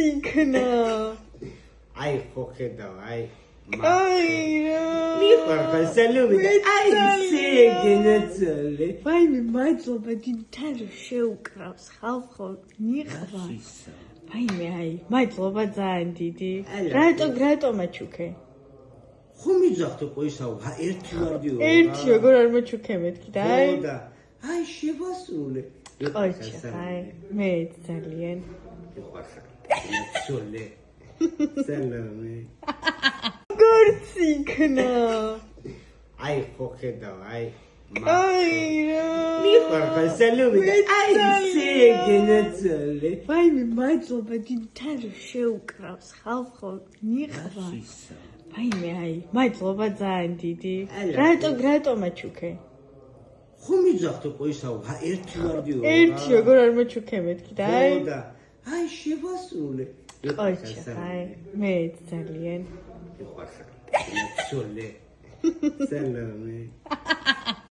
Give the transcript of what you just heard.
იქნა. აი ხო ხედავ, აი აირა. მიყარდა სალომე. აი სეგენაცოლე. ვაიმე, მადლობა დიდთან შეუკრავს ხალხო, ნიხვა. ვაიმე, აი, მადლობა ძალიან დიდი. რატო მაჩუქე? ხომ მიძახთო ყოისაო, ერთი ვარდიო. ერთი როგორ არ მაჩუქე მეთქი და აი. და აი შევასრულე. ყოჩა, აი, მე ძალიან. სოლე. სალომე. გორც იქნა. აი ხო ხედავ, აი აირა. მიყარდა სალომე. აი სეგენაცოლე. ვაიმე, მადლობა დიდთან შეუკრავს ხალხო, ნიხვა. ვაიმე, აი, მადლობა ძალიან დიდი. რატო მაჩუქე? ხომ მიძახთო ყოისაო, ერთი ვარდიო. ერთი როგორ არ მაჩუქე მეთქი და აი. და აი შევასრულე. ყოჩა, აი, მე ძალიან. სოლე. სალომე.